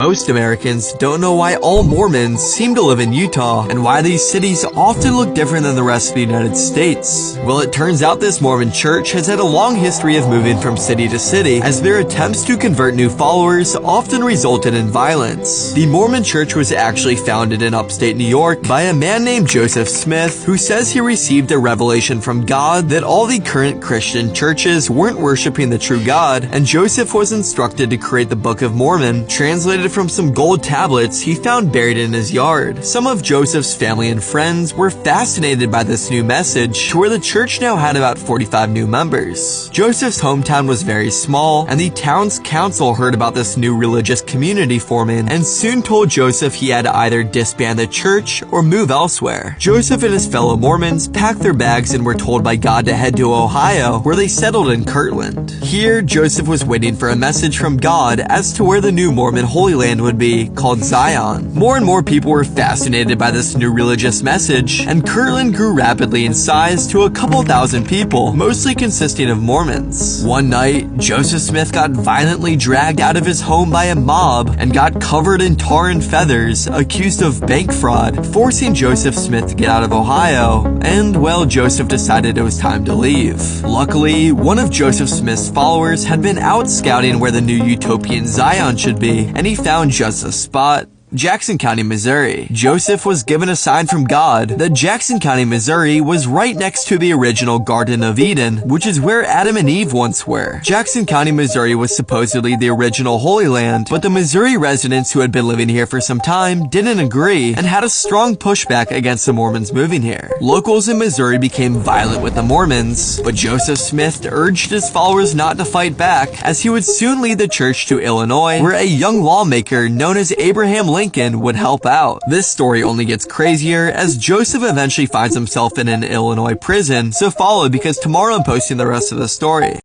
Most Americans don't know why all Mormons seem to live in Utah and why these cities often look different than the rest of the United States. Well, it turns out this Mormon church has had a long history of moving from city to city, as their attempts to convert new followers often resulted in violence. The Mormon church was actually founded in upstate New York by a man named Joseph Smith, who says he received a revelation from God that all the current Christian churches weren't worshiping the true God, and Joseph was instructed to create the Book of Mormon, translated from some gold tablets he found buried in his yard. Some of Joseph's family and friends were fascinated by this new message, to where the church now had about 45 new members. Joseph's hometown was very small, and the town's council heard about this new religious community forming, and soon told Joseph he had to either disband the church or move elsewhere. Joseph and his fellow Mormons packed their bags and were told by God to head to Ohio, where they settled in Kirtland. Here, Joseph was waiting for a message from God as to where the new Mormon Holy Land would be, called Zion. More and more people were fascinated by this new religious message, and Kirtland grew rapidly in size to a couple thousand people, mostly consisting of Mormons. One night, Joseph Smith got violently dragged out of his home by a mob and got covered in tar and feathers, accused of bank fraud, forcing Joseph Smith to get out of Ohio, and well, Joseph decided it was time to leave. Luckily, one of Joseph Smith's followers had been out scouting where the new utopian Zion should be, and he found just the spot: Jackson County, Missouri. Joseph was given a sign from God that Jackson County, Missouri was right next to the original Garden of Eden, which is where Adam and Eve once were. Jackson County, Missouri was supposedly the original Holy Land, but the Missouri residents who had been living here for some time didn't agree and had a strong pushback against the Mormons moving here. Locals in Missouri became violent with the Mormons, but Joseph Smith urged his followers not to fight back, as he would soon lead the church to Illinois, where a young lawmaker known as Abraham Lincoln would help out. This story only gets crazier as Joseph eventually finds himself in an Illinois prison, so follow because tomorrow I'm posting the rest of the story.